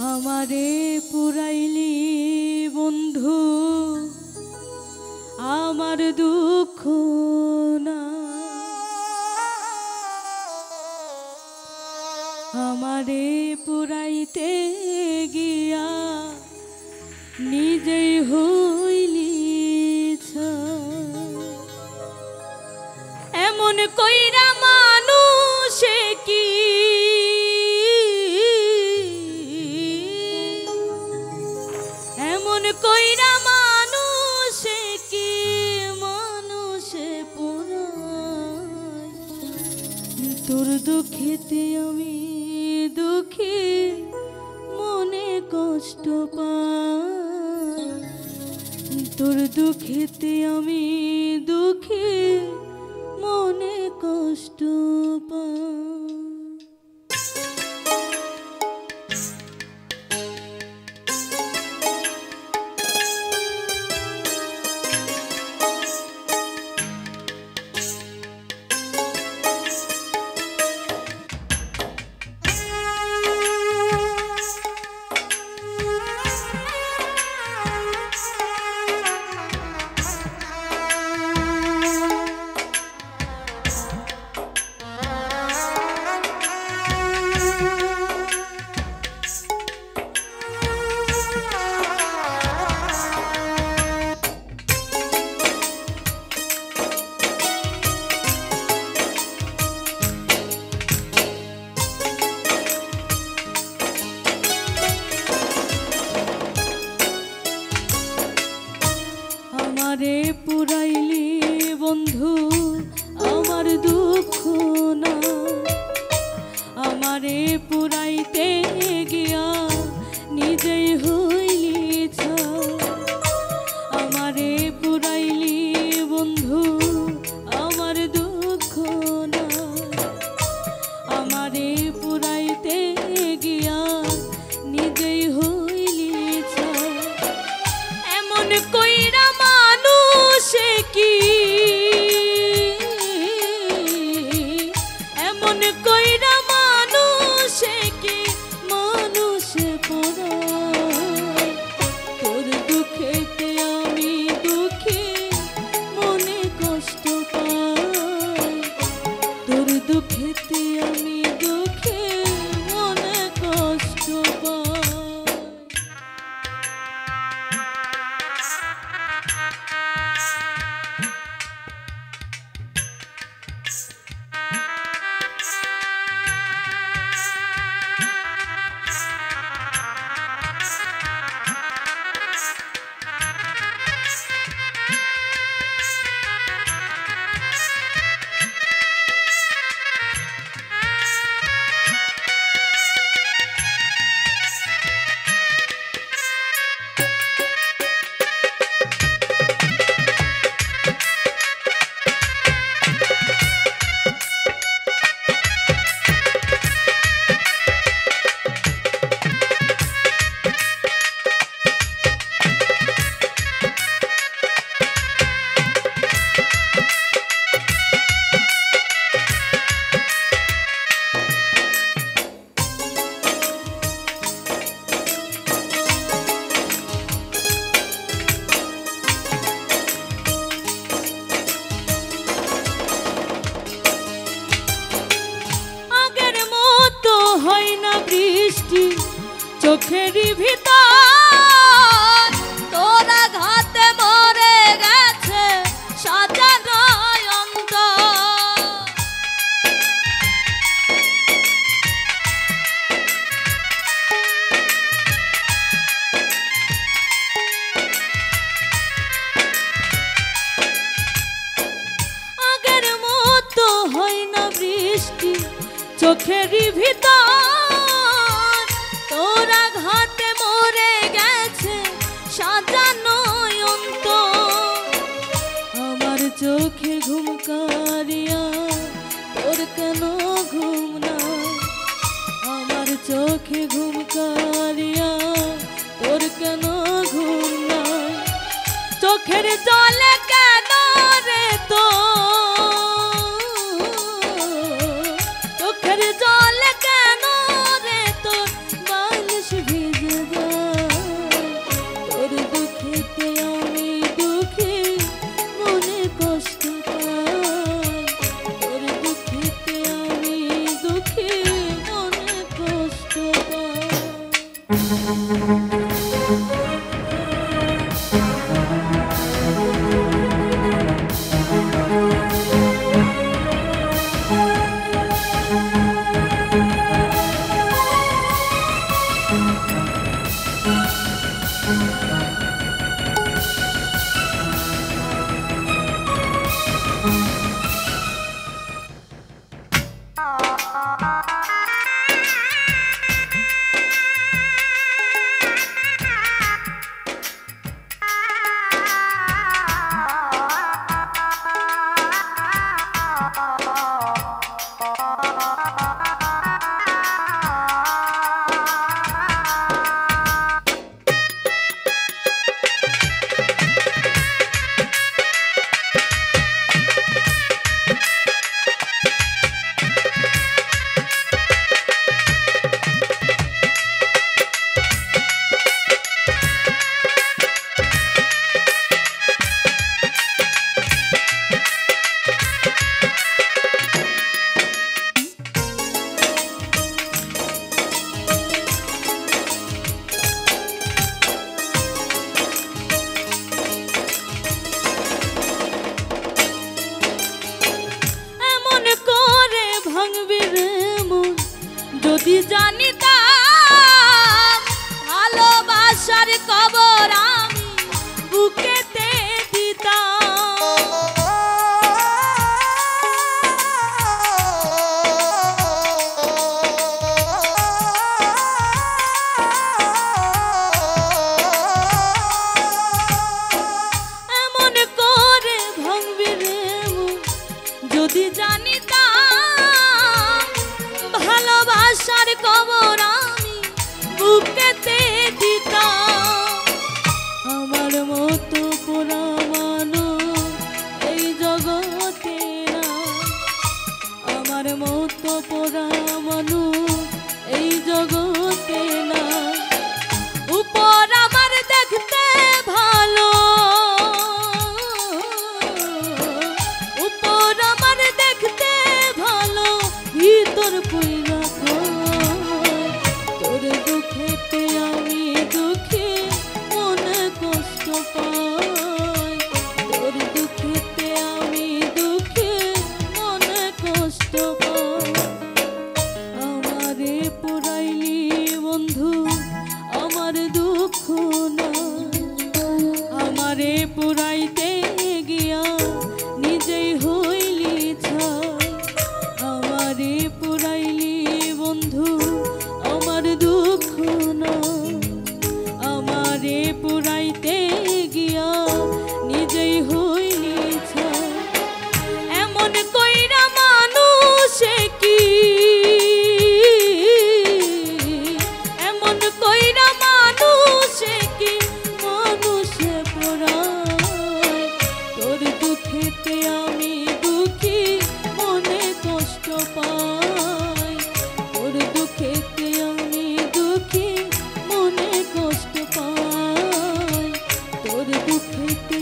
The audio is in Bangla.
আমারে পুরাইলি বন্ধু আমার দুঃখ না, আমারে পুরাইতে গিয়া নিজেই হইলি এমন কইরা মানুষে কি কইরা মানুষে কি মানুষে পুরাই তোর দুঃখেতে আমি দুঃখী মনে কষ্ট পাই তোর দুঃখেতে আমি দুঃখী মনে কষ্ট পাই। আমারে পুরাইলি বন্ধু আমার দুঃখ না, আমারে পুরাইতে গিয়া নিজেই হইলি আমারে পুরাইলি বন্ধু আমার দুঃখ না, আমারে পুরাইতে গিয়া নিজেই হইলি এমন কইরা মানুষে কি এমন কইরা মানুষে কি মানুষে পড়ায় তোর দুঃখেতে আমি দুঃখী মনে কষ্ট পাই তোর দুঃখেতে আমি দুঃখী মনে কষ্ট পাই। চোখেরই ভিতর তোরা ঘাতে মরে গেছে সাজানো অন্তর আগের মতো হয় না বৃষ্টি চোখেরই ভিতর তোর আঘাতে মরে গেছে সাজানো অন্তর। আমার চোখে ঘুম কারিয়া তোর কেন ঘুম নাই, আমার চোখে ঘুম কারিয়া তোর কেন ঘুম নাই। চোখের জলে কেন রে তো, চোখের জলে কেন রে তোর বালিশ ভিজে যায়। তোর দুঃখেতে আমি দুঃখী মনে কষ্ট পাই, তোর দুঃখেতে আমি দুঃখী মনে কষ্ট পাই। যদি জানিতাম ভালোবাসার কবর আমি বুকেতে দিতাম। এমন করে ভাঙবি রে মন যদি জানিতাম ভালোবাসার কবর আমি বুকেতে দিতাম। আমার মতো পোড়া মানুষ এই জগতে না, আমার মতো পোড়া মানুষ এই জগতে না। উপর আমার দেখতে ভালো, উপর আমার দেখতে ভালো, ভিতর পুইরা তোর দুঃখেতে আমি দুঃখী মনে কষ্ট পাই, তোর দুঃখেতে আমি দুঃখী মনে কষ্ট পাই। আমারে পুরাইলি বন্ধু আমার দুঃখ নাই, আমারে পুরাইতে গিয়া নিজেই হইলি ছাই। আমারে পুরাইলি বন্ধু আমার দুঃখ নাই, আমারে পুরাইতে গিয়া নিজেই হইলি ছাই। এমন কইরা মানুষে কি, এমন কইরা মানুষে কি মানুষে পোড়ায়। তোর দুঃখেতে আমি দুঃখী মনে কষ্ট পাই, তোর দুঃখেতে আমি দুঃখী মনে কষ্ট পাই, তোর দুঃখেতে